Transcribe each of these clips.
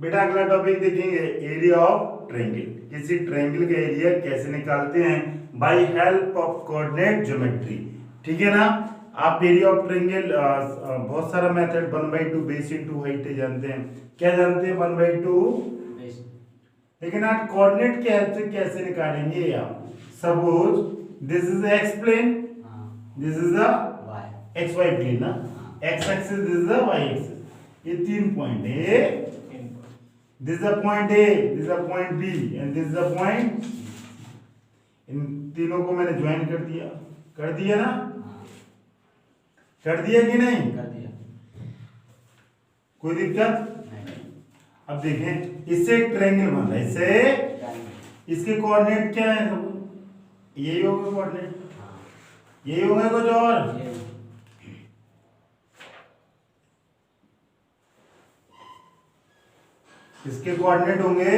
बेटा अगला टॉपिक देखेंगे एरिया ऑफ ट्रायंगल। किसी ट्रायंगल का एरिया कैसे निकालते हैं, by help of coordinate geometry. ठीक है ना। आप एरिया ऑफ ट्रायंगल बहुत सारा मेथड 1/2 बेस इनटू हाइट जानते हैं। क्या जानते हैं? 1/2 बेस। लेकिन आप कोऑर्डिनेट के हेल्प से कैसे निकालेंगे? आप suppose this is X plane, this is the X Y plane ना, X axis, this is the Y axis. ये 3 पॉइंट है। This is the point A, this is the point B, and this is the point। इन तीनों को मैंने join कर दिया ना? कर दिया कि नहीं? कर दिया। कोई दिक्कत नहीं। अब देखें, इससे एक ट्रायंगल बन रहा है। इससे इसके कोऑर्डिनेट क्या है? यही होगा कोऑर्डिनेट, यही होगा कुछ और? इसके कोऑर्डिनेट होंगे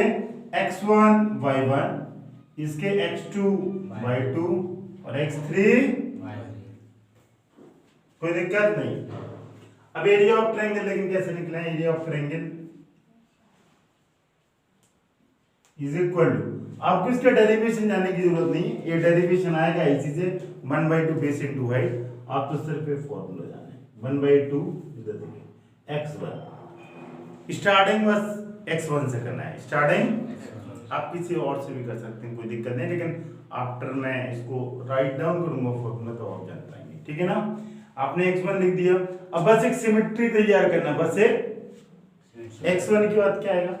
x1 y1, इसके x2 y2 और x3 y3। कोई दिक्कत नहीं। अब एरिया ऑफ ट्रायंगल लेकिन कैसे निकला है? Area of triangle is equal to, आपको इसका डेरिवेशन जानने की जरूरत नहीं है, ये डेरिवेशन आएगा इसी से 1/2 बेस इनटू हाइट। आप तो सिर्फ ये फार्मूला जाने 1/2 इधर देखिए x1 स्टार्टिंग बस x1 से करना है। स्टार्टिंग आप किसी और से भी कर सकते हैं, कोई दिक्कत नहीं, लेकिन आफ्टर मैं इसको राइट डाउन करूंगा फॉर्मूला तो आप जान पाएंगे। ठीक है ना। आपने x1 लिख दिया। अब बस एक सिमेट्री तैयार करना, बस एक x1 के बाद क्या आएगा?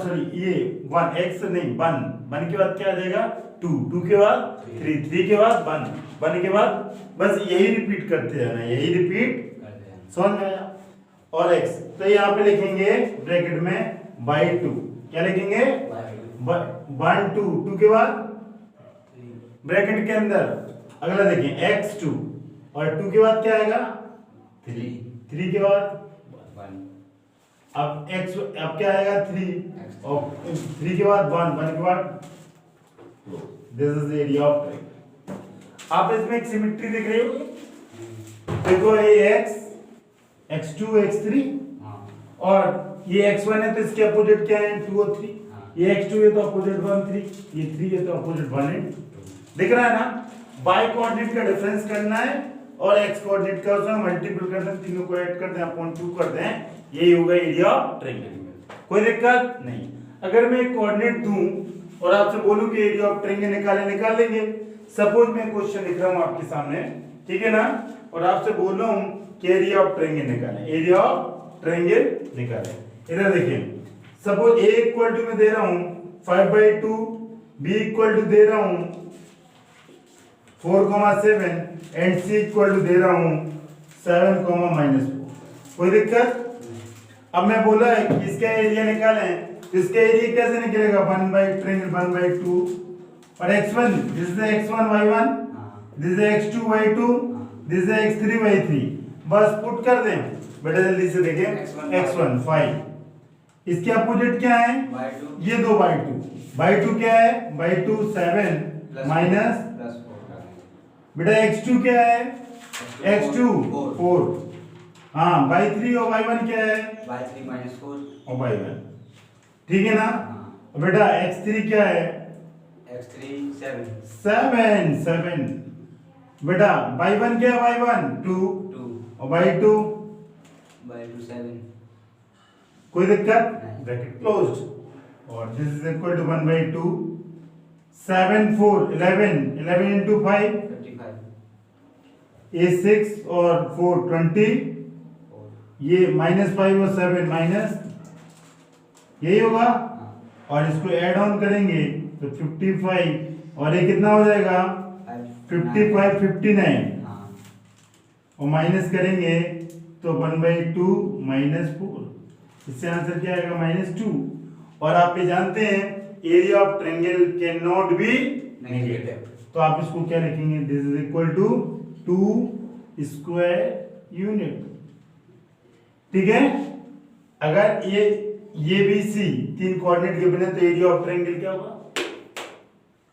सॉरी ये 1 x नहीं 1 के बाद क्या आ जाएगा? 2 के बाद 3 के बाद 1 के बाद, बस यही रिपीट करते जाना, यही रिपीट समझ में आया? और x तो यहाँ पे लिखेंगे ब्रैकेट में /2। क्या लिखेंगे? 1 2 के बाद ब्रैकेट के अंदर अगला देखिए x2 और 2 के बाद क्या आएगा? 3 के बाद 1। अब क्या आएगा? 3 और 3 के बाद 1 के बाद। This is area of triangle. आप इसमें एक सिमेट्री देख रहे हो, देखो ये x2 x3 और ये x1 है तो इसके अपोजिट क्या है? 2 और 3। ये x2 है तो अपोजिट 1 3, ये 3 है तो अपोजिट 1 है। दिख रहा है ना? y कोऑर्डिनेट का डिफरेंस करना है और x कोऑर्डिनेट का उसमें मल्टीपल करना है, तीनों को ऐड कर दें अपॉन 2 कर दें, यही होगा एरिया ऑफ ट्रायंगल। कोई दिक्कत नहीं। अगर मैं एक कोऑर्डिनेट दूं और आपसे बोलूं कि एरिया ऑफ ट्रायंगल निकाल लेंगे। सपोज मैं क्वेश्चन लिख रहा हूं आपके सामने, ठीक है ना, और आपसे बोल रहा हूं कि एरिया ऑफ ट्रायंगल निकालें, एरिया ऑफ ट्रायंगल निकालें। इधर देखिए, सपोज a इक्वल टू में दे रहा हूं 5/2, b इक्वल टू दे रहा हूं 4,7 एंड c इक्वल टू दे रहा हूं 7,-4। कोई दिक्कत? अब मैं बोला है कि इसका एरिया निकालें, तो इसका एरिया कैसे निकलेगा? 1/2 और x1, this is x1 y1, this is x2 y2, this is x3 y3। बस पुट कर दें बेटा, जल्दी से देखें। x1 5, इसके अपोजिट क्या है? ये 2/2 क्या है? 7 माइनस बेटा x2 क्या है? x2 4। हाँ y3 और y1 क्या है? y3 -4 और y1। ठीक है ना। बेटा x3 क्या है? x3 7। बेटा y1 क्या है? y1 2 और y2 7। कोई दिक्कत? ब्रैकेट क्लोज्ड और this is equal to 1/2 7 4 11 into 5 ये 6 और 4 20, ये -5 और 7 माइनस, यही होगा। और इसको ऐड ऑन करेंगे तो 55 और ये कितना हो जाएगा? 55 59 और माइनस करेंगे तो 1/2 -4, इससे आंसर क्या आएगा? -2। और आप ये जानते हैं area of triangle can not be negative, तो आप इसको क्या लिखेंगे? This is equal to 2 square unit. ठीक है। अगर ये बी सी 3 कोऑर्डिनेट गिवन है तो एरिया ऑफ ट्रायंगल क्या होगा?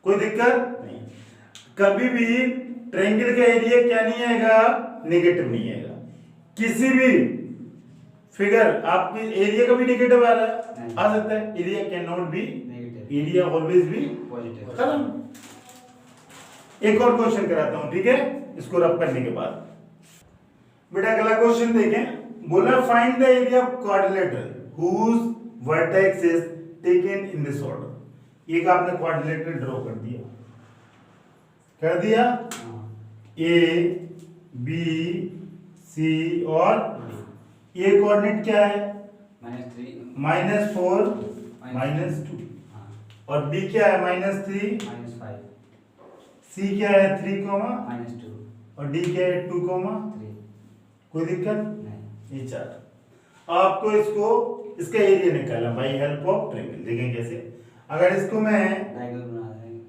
कोई दिक्कत नहीं। कभी भी ट्रायंगल का एरिया क्या नहीं आएगा? नेगेटिव नहीं आएगा। किसी भी फिगर आपकी एरिया का भी नेगेटिव आ रहा है, नहीं। आ सकता है, area can not be negative area always be positive खत्म। एक और क्वेश्चन कराता हूं, ठीक है, इसको रब करने के बाद। बेटा अगला क्वेश्चन देखें, बोला find the area of quadrilateral whose vertex is taken in this order. एक आपने क्वाड्रिलेटरल ड्रॉ कर दिया, कर दिया, ए बी सी और ए कोऑर्डिनेट क्या है, -3 -4 -2 और बी क्या है -3 -5 सी क्या है 3 -2 और डी क्या है 2 3 कोई दिक्कत नहीं। ये चार। आपको इसको इसका एरिया निकालना बाय हेल्प ऑफ ट्रायंगल। देखें कैसे, अगर इसको मैं डायगोनल बना देंगे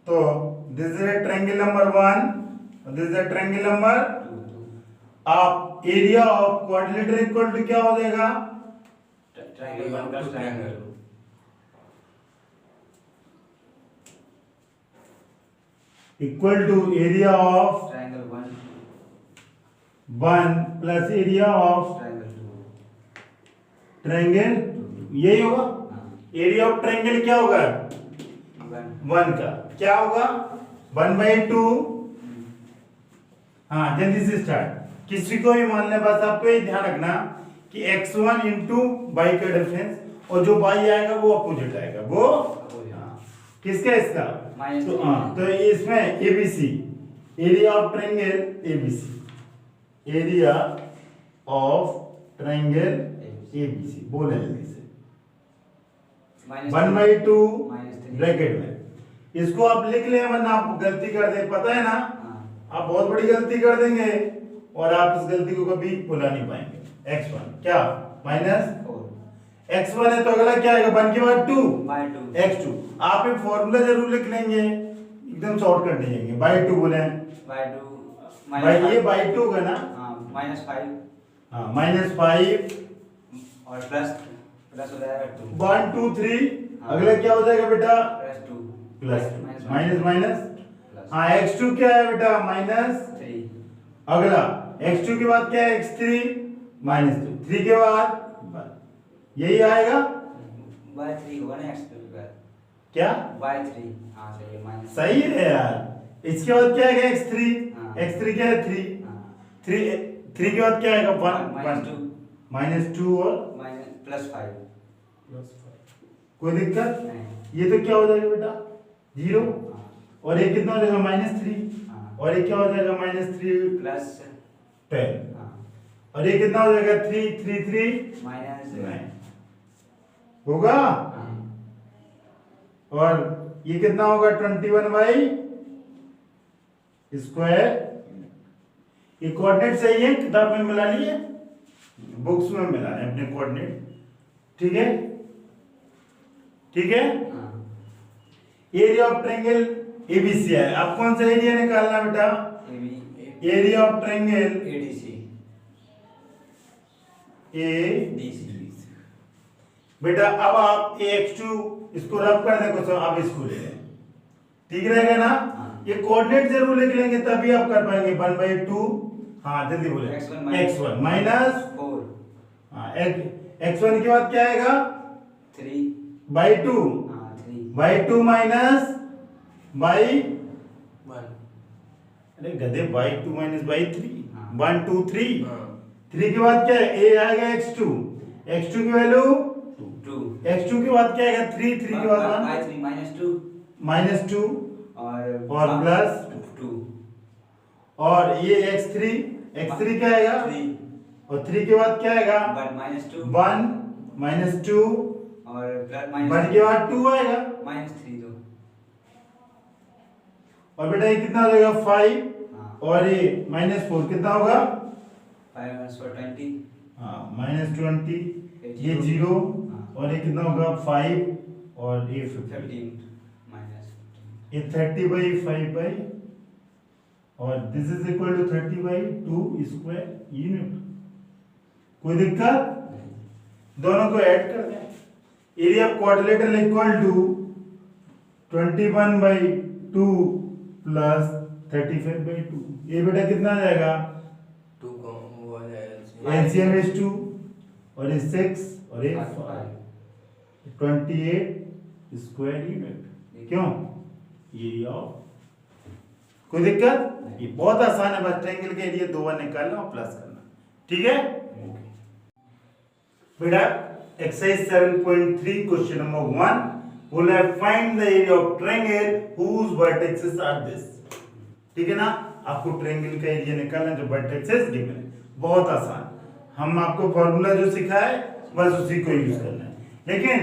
तो this is a triangle number 1 और this is a triangle number 2 आप area of quadrilateral equal to क्या हो जाएगा, triangle 1 plus triangle 2 equal to area of triangle 1 plus area of 2 triangle, यही होगा। एरिया ऑफ ट्रायंगल क्या होगा, 1 का क्या होगा 1/2। हाँ जल्दी से स्टार्ट, किसी को भी मान ले, बस आपको ये ध्यान रखना कि x1 इंटू बाई का डिफरेंस और जो बाई आएगा वो अपोजिट आएगा, वो किसका इसका तो हाँ, तो इसमें ABC area of triangle ABC, area of triangle ABC बोले जल्दी से 1/2 ब्रैकेट में। इसको आप लिख ले वरना आप गलती कर दे, पता है ना, आप बहुत बड़ी गलती कर देंगे और आप इस गलती को कभी भुला नहीं पाएंगे। x1 क्या -4 x1 है तो अगला क्या आएगा 1 के बाद 2 x2। आप ये फॉर्मूला जरूर लिख लेंगे, एकदम शॉर्टकट नहीं जाएंगे। बाय 2 बोले बाय ये बाय 2 होगा ना, -5 हाँ -5 और प्लस हो जाएगा 2 1 2 3 अगला क्या हो जाएगा बेटा +2 प्लस माइनस माइनस। हाँ x2 क्या है बेटा -3 अगला x2 के बाद क्या है x3 -2 3 के बाद यही आएगा y3 होगा ना x2 के बाद क्या y3 हाँ सही है माइनस सही है यार। इसके बाद क्या आएगा x3 हाँ। x3 क्या है 3 हाँ 3 के बाद क्या आएगा 1 -2 और +5 कोई दिक्कत नहीं। ये तो क्या हो जाएगा बेटा 0 हाँ और ये कितना हो जाएगा -3 हाँ और ये क्या हो जाएगा -3 प्लस 10 हाँ और ये कितना हो जाएगा 3 3 3 -9 होगा हाँ और ये कितना होगा 21/2। ये कोऑर्डिनेट सही है, किताब में मिला लिए, बुक्स में मिला है अपने कोऑर्डिनेट, ठीक है ठीक है। हाँ एरिया ऑफ ट्रायंगल एबीसी है, आप कौन सा एरिया निकालना बेटा, AB area of triangle ADC ADC. बेटा अब आप ax2 इसको रब कर दें कुछ, आप इसको ले लें, ठीक रहेगा ना। हाँ। ये कोऑर्डिनेट जरूर लिख लेंगे तभी आप कर पाएंगे 1/2। हाँ जल्दी बोले x1 -4 हाँ x1 के बाद क्या आएगा 3 2 हाँ 3 2 माइनस बाई 1 अरे गधे 2 माइनस बाई 3 हाँ। 1 2 3 3 के बाद क्या है a आएगा x2 की वैल्यू 2 x2 के बाद क्या आएगा 3 3 के बाद 1 -2 -2 और प्लस 2 और ये x3 क्या आएगा 3 और 3 के बाद क्या आएगा -2 1 -2 और प्लस 1 के बाद 2 आएगा -3 दो और बेटा ये कितना हो जाएगा 5 हाँ और ये -4 कितना होगा 5 -4 20 हाँ -20 ये ये 0 हाँ। और ये कितना होगा 5 और ये 15 15 ये 30/5 और this is equal to 30/2 square unit. कोई दिक्कत, दोनों को ऐड कर दें। Area of quadrilateral equal to 21/2 plus 35/2। ये बेटा कितना आ जाएगा 2 को वो आ जाएगा एलसीएम इज 2 और ये 6 और ये 5, 28 स्क्वायर यूनिट। क्यों? ये ऑफ, कोई दिक्कत? ये बहुत आसान है, बस ट्रायंगल के एरिया 2 बार निकालना और प्लस करना, ठीक है बेटा। एक्सरसाइज 7.3 क्वेश्चन नंबर 1 बोला है find the area of triangle whose vertexes are this, ठीक है ना। आपको ट्रायंगल का एरिया निकालना जो वर्टेक्सेस गिवन है, बहुत आसान। हम आपको फॉर्मूला जो सिखाया है बस उसी को यूज करना है, लेकिन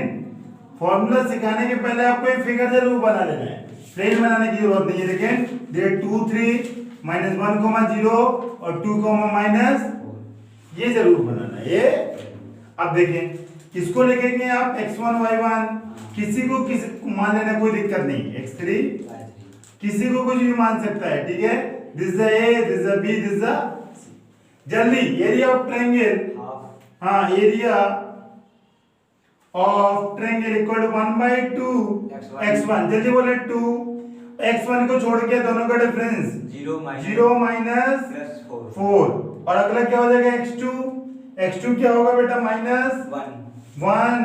फॉर्मूला सिखाने के पहले आपको एक फिगर जरूर बना लेना है, प्लेन बनाने की जरूरत नहीं है। लेकिन दे 2 3 -1, 0 और 2, माइनस, ये जरूर बनाना है ये। अब देखें, किसको लिखेंगे आप? x1 y1, किसी को मान लेना, कोई दिक्कत नहीं। x3 किसी को कुछ भी मान सकता है, ठीक है। This is a, this is b, this is c। जल्दी एरिया ऑफ ट्रायंगल, हाँ area of triangle equal to 1/2 x1, जल्दी बोले 2। x1 को छोड़ के दोनों का डिफरेंस 0 माइनस 4, और अगला क्या हो जाएगा? x2 क्या होगा बेटा? -1,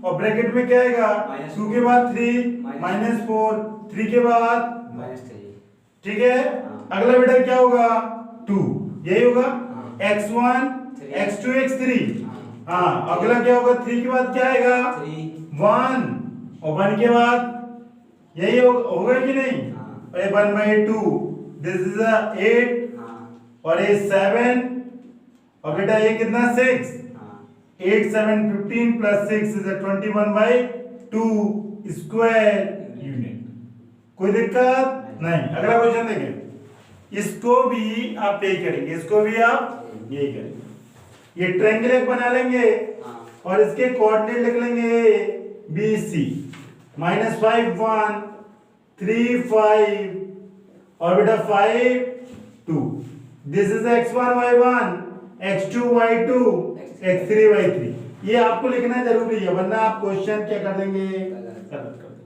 और ब्रैकेट में क्या आएगा? 2 के बाद 3 -4, 3 के बाद -3, ठीक है। अगला बेटा क्या होगा? 2, यही होगा। x1 x2 x3, हाँ अगला क्या होगा? 3 के बाद क्या आएगा? 1, और 1 के बाद यही होगा कि नहीं? और ये 1/2, दिस इज 8, और ये 7, और बेटा ये कितना? 6, 8 7 15 प्लस 6 इज 21/2 स्क्वायर यूनिट। कोई दिक्कत नहीं। अगला क्वेश्चन देखें, इसको भी आप यही करेंगे, इसको भी आप यही करेंगे। ये ट्रायंगल एक बना लेंगे और इसके कोऑर्डिनेट लिख लेंगे BC, -5 1 3 5, और बेटा 5 2। This is x1 y1, x2 y2, x3 y3। ये आपको लिखना जरूरी है, वरना आप क्वेश्चन क्या कर देंगे? गलत कर देंगे।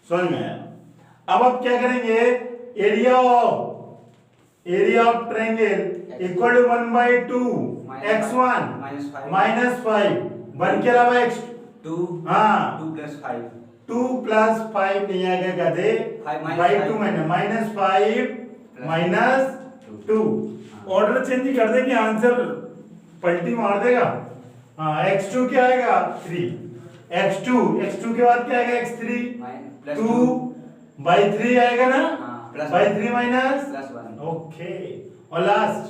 समझ में आया? अब आप क्या करेंगे? Area of triangle equal to 1/2 x1 -5, 1 के अलावा x2, हाँ 2 प्लस 5 नहीं आएगा, गधे, -2 -2। ऑर्डर चेंज कर देंगे, आंसर पलटी मार देगा। हाँ x2 क्या आएगा? 3, x2 के बाद क्या आएगा? x3 2/3 आएगा ना, /3 माइनस +1, ओके। और लास्ट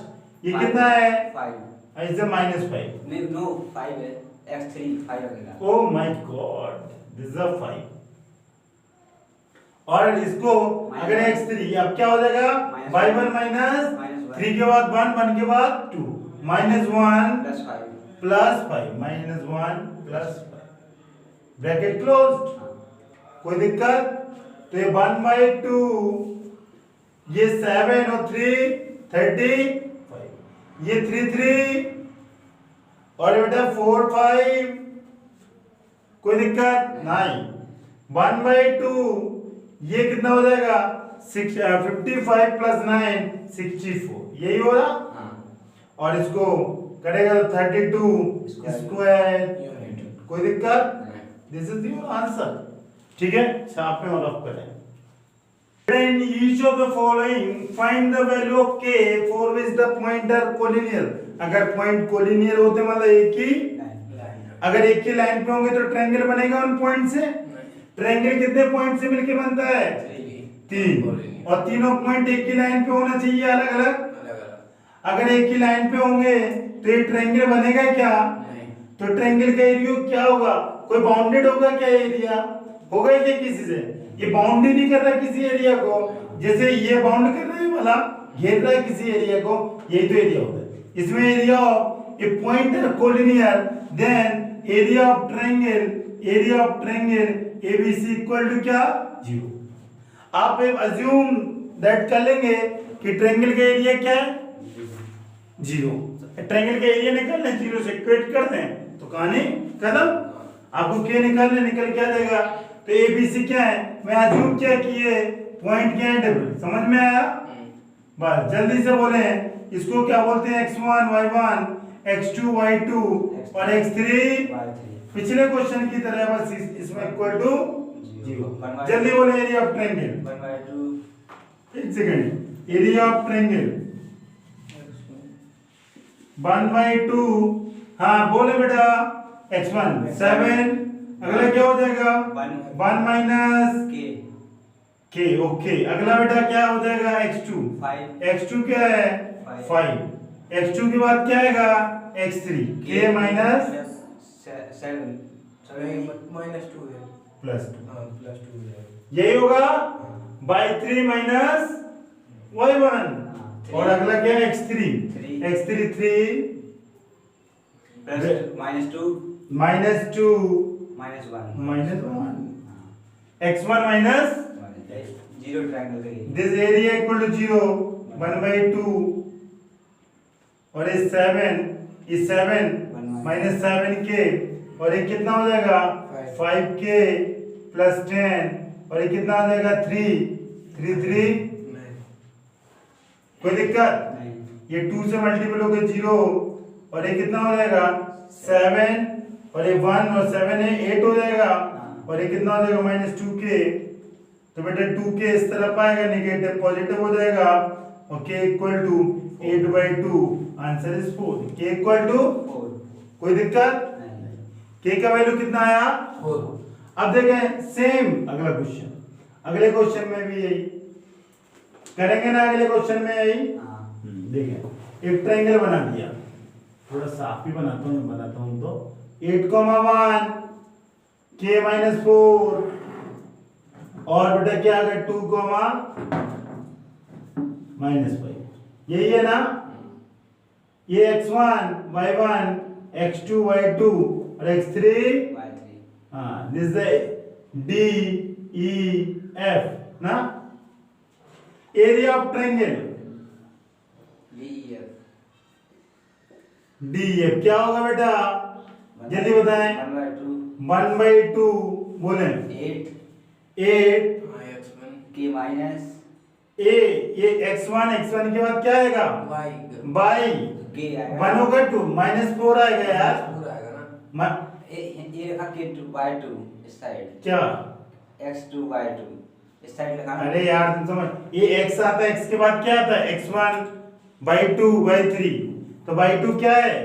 ये कितना है? 5, ऐसे -5 नहीं, नो 5 है, x3 5 लगेगा। Oh my God, this is 5। और इसको अगर x3, अब क्या हो जाएगा? y1 माइनस 3 के बाद 1 के बाद 2, -1 प्लस 5, -1 प्लस 5, ब्रैकेट क्लोज्ड। कोई दिक्कत? तो ये 1/2, ये 7 और 3 35, ये 3 3, और बेटा 4 5। कोई दिक्कत नहीं। 1/2, ये कितना हो जाएगा? 55 प्लस 9 64, यही हो रहा। और इसको करेगा तो 32 स्क्वायर यूनिट। कोई दिक्कत? दिस इज योर आंसर, ठीक है। छाप में और करें। In each of the following find the value of k for which the point are collinear। अगर पॉइंट कोलिनियर होते मतलब एक ही, अगर एक ही लाइन पे होंगे तो ट्रायंगल बनेगा उन पॉइंट से। ट्रायंगल कितने पॉइंट से मिलके बनता है? 3, और तीनों पॉइंट एक ही लाइन पे होना चाहिए, अलग अलग। अगर एक ही लाइन पे होंगे तो ये ट्रायंगल बनेगा क्या? तो ट्रायंगल का एरिया क्या होगा? कोई बाउंडेड होगा क्या एरिया? होगा क्या किसी से? ये बाउंड ही नहीं कर रहा किसी एरिया को, जैसे ये बाउंड कर रहा है वाला, घेर रहा है किसी एरिया को, यही तो एरिया होता है। इसमें area of a point are collinear, then area of triangle ABC equal to क्या? 0। आप अज्यूम दैट कर लेंगे कि ट्रायंगल का एरिया क्या है? 0। ट्रायंगल का एरिया निकालना, 0 से इक्वेट कर दें तो कहानी खत्म। आपको क्या निकालना, निकल क्या देगा? तो ABC क्या है? मैं अज्यूम क्या किए, पॉइंट क्या है? समझ में आया? बस जल्दी से बोले, इसको क्या बोलते हैं? x1 y1, x2 y2 और x3 y3 पिछले क्वेश्चन की तरह बस इसमें इक्वल टू 0। जल्दी बोले एरिया ऑफ ट्रायंगल। 1/2 एक सेकंड, एरिया ऑफ ट्रायंगल 1/2। हाँ बोले बेटा x1 7, अगला क्या हो जाएगा 1 माइनस k k। ओके, अगला बेटा क्या हो जाएगा x2 5 x2 क्या है 5, x2 के बाद क्या आएगा x3 k माइनस 7 -2 है। प्लस 2। हाँ +2 है। यही होगा बाई 3 माइनस y1। और अगला क्या है x3 3 -2 -2 -1 x1 माइनस 0 ट्रायंगल का area this area equal to 0 1/2 और ये 7 माइनस 7k और ये कितना हो जाएगा 5k प्लस 10 और ये कितना हो जाएगा 3 नहीं। कोई दिक्कत नहीं ये 2 से मल्टीपल हो गया 0 और ये कितना हो जाएगा 7 और ये 1 और 7 है 8 हो जाएगा और ये कितना हो जाएगा -2k। तो बेटा 2k इस तरफ आएगा नेगेटिव पॉजिटिव हो जाएगा और k equal to 8/2। Answer is 4। k equal to 4 कोई दिक्कत, k का वैल्यू कितना आया 4। अब देखें सेम अगला क्वेश्चन, अगले क्वेश्चन में भी यही करेंगे ना, अगले क्वेश्चन में यही देखें एक ट्रायंगल बना दिया, थोड़ा साफ ही बनाता हूं तो 8,1 k -4 और बेटा क्या आ गया 2, -5। यही है ना, ये x1 y1 x2 y2 और x3 y3 हाँ this is D E F ना। Area of triangle DEF DEF क्या होगा बेटा जल्दी बताएं 1/2 1/2 बोले 8 8 x1 k minus ए ये x1 के बाद क्या आएगा y बाई k 1 आएगा होगा 2 -4 आएगा यार पूरा आएगा ना। म- ये लिखा k to y2 इस साइड क्या x to y2 इस साइड लिखा ना। अरे यार तुम समझ ये x आता है x के बाद क्या आता है x1/2/3 तो by2 क्या है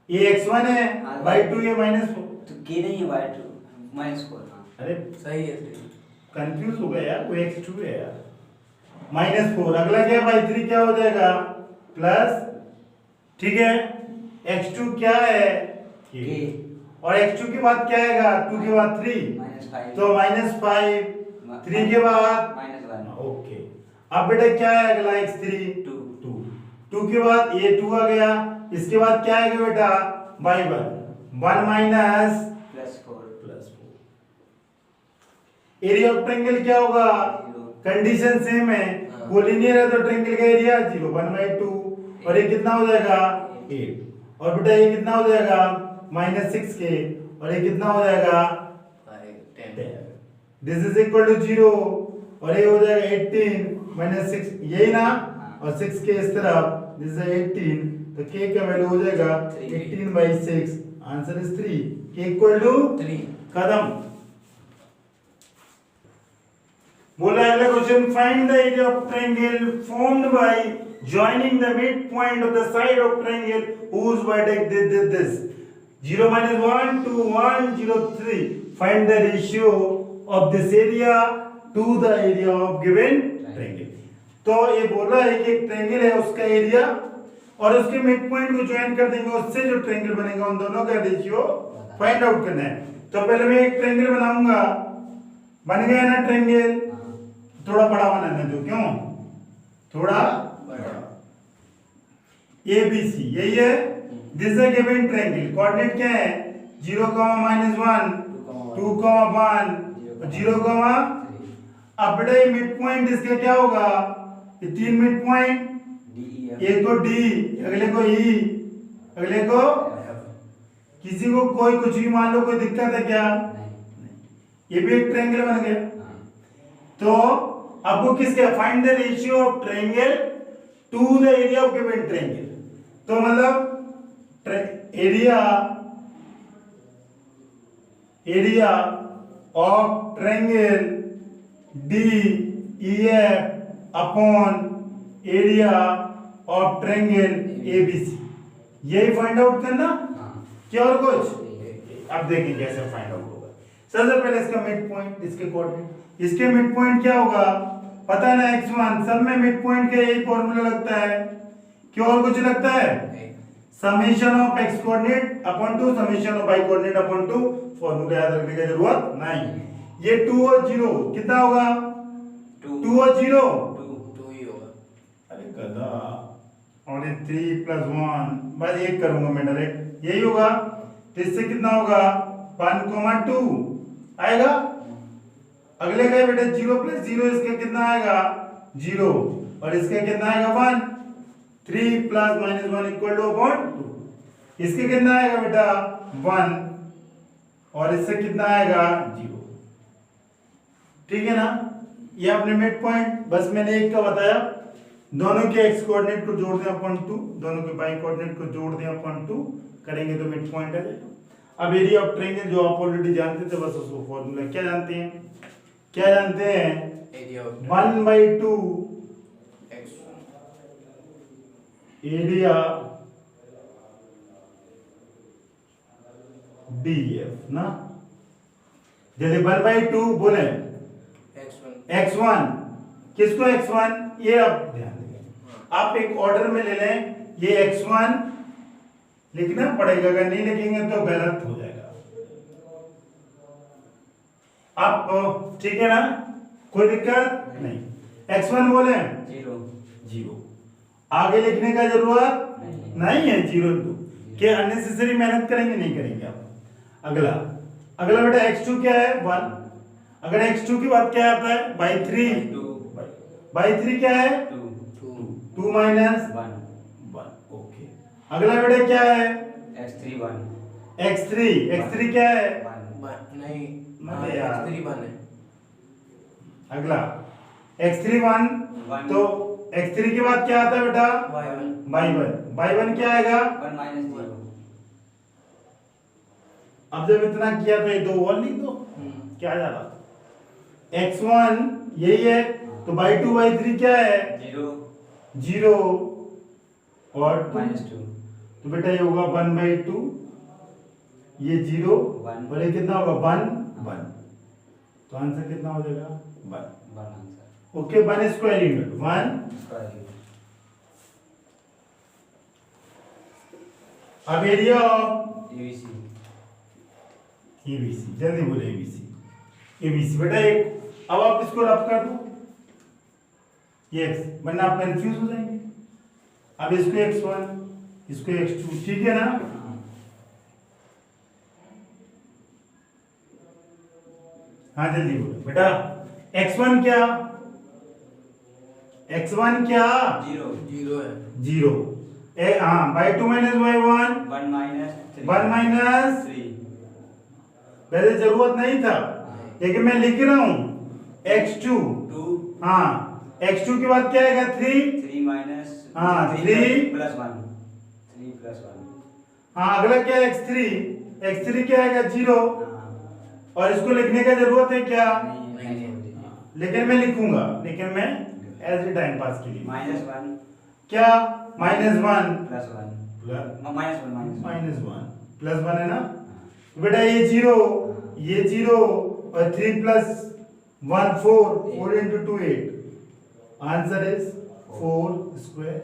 ये x1 है हाँ, by2 ये -4। तो k नहीं है y2 -4 हाँ अरे सही है सही। कंफ्यूज हो गया यार वो x2 है यार -4। अगला क्या है y3 क्या हो जाएगा प्लस, ठीक है x2 क्या है k और x2 के बाद क्या आएगा 2 के बाद 3 -5 तो -5 3 के बाद -1 ओके। अब बेटा क्या है अगला x3 2 2 के बाद ये 2 आ गया, इसके बाद क्या आएगा बेटा y1 1 minus +4 plus 4। Area of triangle क्या होगा कंडीशन सेम है, कोलिनियर है तो ट्रायंगल का एरिया 0 1/2 और ये कितना हो जाएगा 8 और बेटा ये कितना हो जाएगा -6k और ये कितना हो जाएगा 10। दिस इज इक्वल टू 0 और ये हो जाएगा 18 -6 यही ना और 6k इस तरफ दिस इज 18 तो k का वैल्यू हो जाएगा 18/6। Answer is 3। k equal to 3। खत्म। बोला अगला question find the area of triangle formed by joining the midpoint of the side of triangle whose vertex this 0 -1 2 1 0 3 find the ratio of this area to the area of given triangle। तो ये बोल रहा है कि एक triangle है उसका area और उसके मिड पॉइंट को ज्वाइन कर देंगे, उससे जो ट्रायंगल बनेगा उन दोनों का रेशियो फाइंड आउट करना है। तो पहले मैं एक ट्रायंगल बनाऊंगा, बन गया ना ट्रायंगल, थोड़ा बड़ा बनाना दो, क्यों थोड़ा ABC यही है। This is a given triangle, coordinate क्या है 0, -1 2, 1 0, अब बेटा ये मिड पॉइंट इसका क्या होगा, ये तीन मिड पॉइंट, DEF एक को D अगले को E अगले को किसी को कोई कुछ भी मान लो, कोई दिक्कत है क्या, ये भी एक ट्रायंगल बन गया। तो आपको किसका find the ratio of triangle to the area of given triangle. तो मतलब area of triangle DEF upon area of triangle ABC, यही फाइंड आउट करना। हाँ। क्या और कुछ? अब देखें कैसे फाइंड आउट होगा। सबसे पहले इसका मिड पॉइंट, इसके कोऑर्डिनेट, इसके मिड पॉइंट क्या होगा पता है ना, x1, सब में मिड पॉइंट का यही फॉर्मूला लगता है। क्या और कुछ लगता है? Summation of x coordinate upon 2 summation of y coordinate upon 2, formula याद रखने की जरूरत नहीं। ये 2 और 0 कितना होगा? 2 और 0 टू ही होगा। अरे गधा, और ये 3 प्लस 1, बस एक करूंगा मैं डायरेक्ट, यही होगा। तो इससे कितना होगा? 1, 2 आएगा। अगले का बेटा 0 प्लस 0, इसका कितना आएगा? 0, और इसका कितना आएगा? 1। 3 plus minus 1 equal two upon 2, इसके कितना आएगा बेटा? 1, और इससे कितना आएगा? 0। ठीक है ना, ये अपने मिड पॉइंट, बस मैंने एक का बताया। दोनों के x कोऑर्डिनेट को जोड़ दें अपॉन 2, दोनों के y कोऑर्डिनेट को जोड़ दें अपॉन 2, करेंगे तो मिड पॉइंट आ जाएगा। अब एरिया ऑफ ट्रायंगल जो आप ऑलरेडी जानते थे, बस उसको फॉर्मूला क्या जानते हैं? क्या जानते हैं? Area of 1/2 x area DEF ना। जैसे 1/2 बोले x1, किसको x1? ये आप ध्यान दें, आप एक ऑर्डर में ले लें, ये x1 लिखना पड़ेगा, अगर नहीं लिखेंगे तो गलत हो जाएगा। आप ठीक है ना, कोई दिक्कत नहीं। x1 बोले 0, आगे लिखने का जरूरत नहीं है। 0 2 के अननेसेसरी मेहनत करेंगे, नहीं करेंगे आप। अगला बेटा x2 क्या है? 1। अगर x2 की बात क्या आता है? बाई 3 क्या है? 2 माइनस 1। ओके, अगला बेटा क्या है? x3 क्या है? नहीं मतलब यार। x3 1 है। अगला x3 1, तो x3 के बाद क्या आता है बेटा? y1 क्या आएगा? अब जब इतना किया तो ये 2 और लिख दो, क्या आ जाएगा? x1 यही है, तो y2 y3 क्या है? 0 और 2, तो बेटा ये होगा 1/2, ये 0 और ये कितना होगा? 1, तो आंसर कितना हो जाएगा? 1। Okay, 1 square unit 1। अब एरिया ऑफ ABC, जल्दी बोले ABC बेटा एक। अब आप इसको रफ कर दो, ये x, वरना आप कंफ्यूज हो जाएंगे। अब इसको x1, इसको x2, ठीक है ना। हाँ जल्दी बोलो बेटा, x1 क्या? 0 है। 0। हाँ, y2 माइनस y1 1 माइनस, वैसे जरूरत नहीं था, लेकिन मैं लिख रहा हूं x2। हाँ, x2 के बाद क्या आएगा? 3 हाँ 3 प्लस 1। हाँ, अगला क्या है? x3 क्या आएगा? 0, और इसको लिखने का जरूरत है क्या? लेकिन मैं लिखूंगा, लेकिन मैं एज ए टाइम पास के लिए -1 क्या? -1 प्लस 1 है ना बेटा। ये 0 और 3 plus 1 4 into 2 8, answer is 4 square.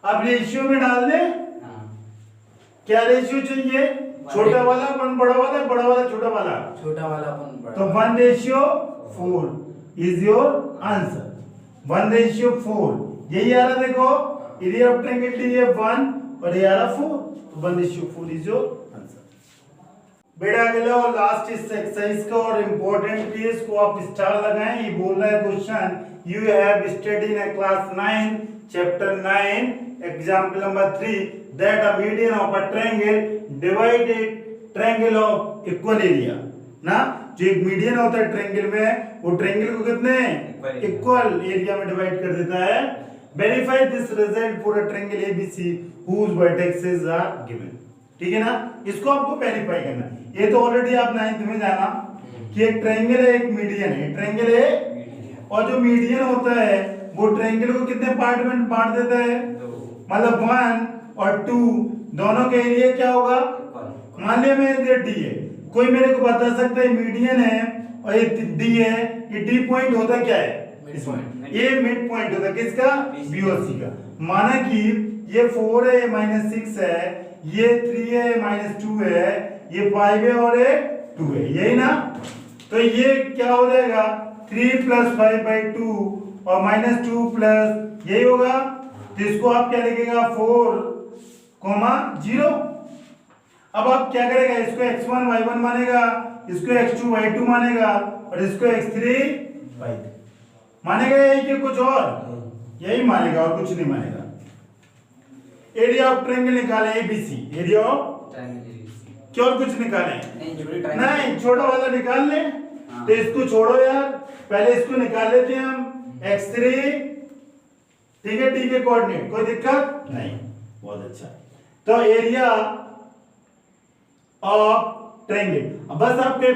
अब रेशियो में डाल दे। क्या रेशियो चाहिए? छोटा वाला अपन बड़ा वाला, बड़ा वाला छोटा वाला, छोटा वाला अपन बड़ा। तो 1/4 इज योर आंसर। 1/4 यही आ रहा, देखो एरिया ऑफ ट्रायंगल DEF 1 और ये आ रहा 4, तो 1/4 इज योर आंसर। बेटा अगला और लास्ट इस एक्सरसाइज का और इंपॉर्टेंट केस को आप स्टार लगाएं। ये बोल रहा है question, you have studied in class 9 chapter 9 example number 3 that a median of a triangle divided triangle of equal area ना। जो एक मीडियन होता है ट्रायंगल में, वो ट्रायंगल को कितने इक्वल एरिया में डिवाइड कर देता है। Verify this result for a triangle ABC whose vertexes are given. ठीक है ना, इसको आपको वेरीफाई करना है। ये तो ऑलरेडी आप 9th में जाना कि एक ट्रायंगल है, एक मीडियन है। ट्रायंगल है और जो मीडियन होता है वो ट्रायंगल को कितने पार्ट में बांट देता है, मतलब 1 और 2 दोनों के एरिया क्या होगा। मान लिया मैं इधर डी है, कोई मेरे को बता सकता है मीडियन है और ये डी है, ये डी पॉइंट होता क्या है, मिड पॉइंट। ये मिड पॉइंट होता है किसका, बी और सी का। माना कि ये 4 है, ये -6 है, ये 3 है, -2 है, ये 5 है और ये 2 है, यही ना। तो ये क्या हो जाएगा 3 + 5/2 और -2 प्लस यही होगा। तो इसको आप क्या लिखेगा 4, 0। अब आप क्या करेगा, इसको x1 y1 मानेगा, इसको x2 y2 मानेगा और इसको x3 y3 मानेगा, यही कि कुछ और, यही मानेगा और कुछ नहीं मानेगा। एरिया ऑफ ट्रायंगल निकालें एबीसी, एरिया ऑफ क्या और कुछ निकालें नहीं, छोटा वाला निकाल लें। तो इसको छोड़ो यार, पहले इसको निकाल लेते हैं हम x3, ठीक है, टी के कोऑर्डिनेट, कोई दिक्कत नहीं, बहुत अच्छा। तो एरिया ऑफ ट्रायंगल, बस आपको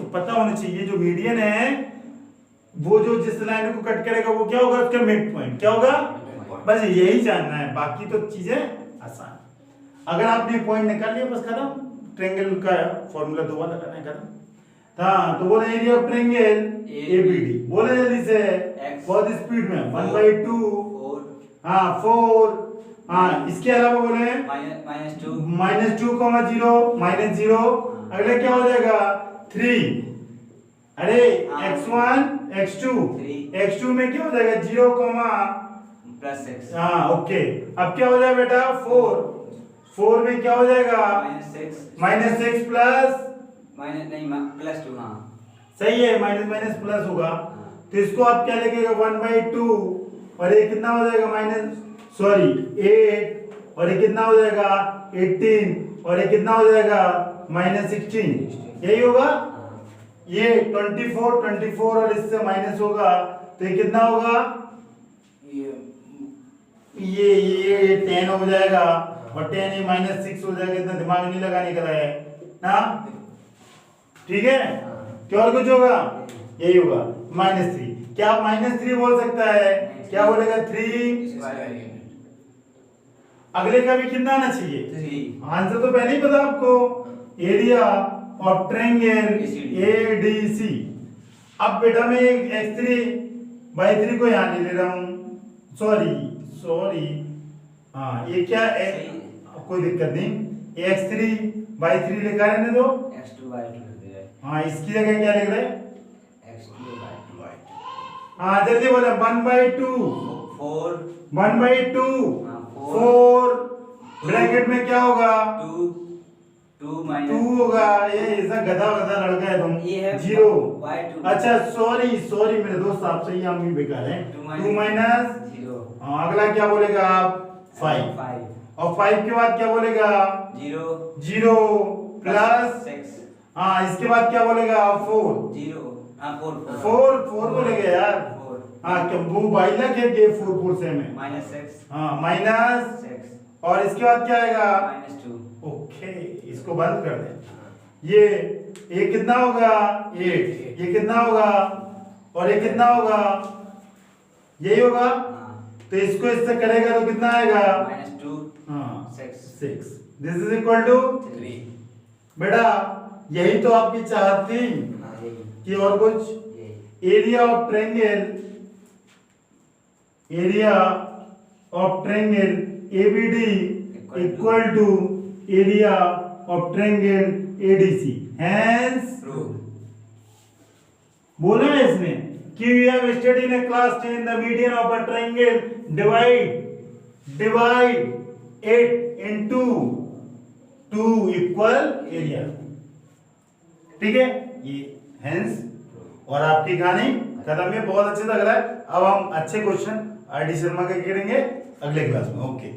पता होना चाहिए जो मीडियन है वो जो जिस लाइन को कट करेगा वो क्या होगा, उसका मिड पॉइंट क्या होगा, बस यही जानना है, बाकी तो चीजें आसान। अगर आपने पॉइंट निकाल लिया बस खत्म, ट्रायंगल का फॉर्मूला दोबारा लगाना है, खत्म। हाँ, तो बोले एरिया ऑफ ट्रायंगल एबीडी, बोले जल्दी से, बहुत स्पीड में, 1/2 हाँ 4, हाँ इसके अलावा बोले -2, -0, अगले क्या हो जाएगा 3, अरे x1 x2 में क्या हो जाएगा 0, +6, हाँ ओके। अब क्या हो जाएगा बेटा 4 में क्या हो जाएगा -6 प्लस +2, हाँ सही है, माइनस प्लस होगा। तो इसको आप क्या लिखेगा 1/2 और ये कितना हो जाएगा 8 और ये कितना हो जाएगा 18 और ये कितना हो जाएगा -16, यही होगा। ये 24 और इससे माइनस होगा तो ये कितना होगा, ये 10 हो जाएगा और 10 ये -6 हो जाएगा। इतना दिमाग नहीं लगाने का है ना, ठीक है। क्या और कुछ होगा, यही होगा -3। क्या आप -3 बोल सकता है, क्या बोलेगा 3, अगले का भी कितना आना चाहिए, आंसर तो पहले ही पता आपको, एरिया ऑफ ट्रायंगल एडीसी। अब बेटा मैं x3/3 को यहां ले रहा हूं, सॉरी हाँ ये क्या है, कोई दिक्कत नहीं, x3/3 लिखा रहने दो, हाँ इसकी जगह क्या लिख रहे, हाँ जल्दी बोले 1/2 4 ब्रैकेट में क्या होगा 2 होगा। ये ऐसा गधा लड़का है तुम, 0। अच्छा सॉरी मेरे दोस्त, आपसे ही हम भी बेकार हैं। 2 - हाँ अगला क्या बोलेगा आप 5 और 5 के बाद क्या बोलेगा 0 प्लस 6, हाँ इसके बाद क्या बोलेगा 4 बोलेगा यार, हाँ क्या वो बाइलक है कि 4 से में -6, हाँ -6 और इसके बाद क्या आएगा -2। ओके, इसको बंद कर दे। ये कितना होगा 8, ये कितना होगा और ये कितना होगा, यही होगा। तो इसको इससे करेगा तो कितना आएगा -2, हाँ 6। This is equal to 3। बेटा यही तो आपकी चाहत थी कि और कुछ, area of triangle ABD equal to area of triangle ADC, hence बोला है इसने कि we have studied in class 10 the median of a triangle divide it into 2 equal area, ठीक है ये हेंस। और आपकी कहानी खत्म में, बहुत अच्छे लग रहा है। अब हम अच्छे क्वेश्चन आरडी शर्मा के करेंगे अगले क्लास में, ओके।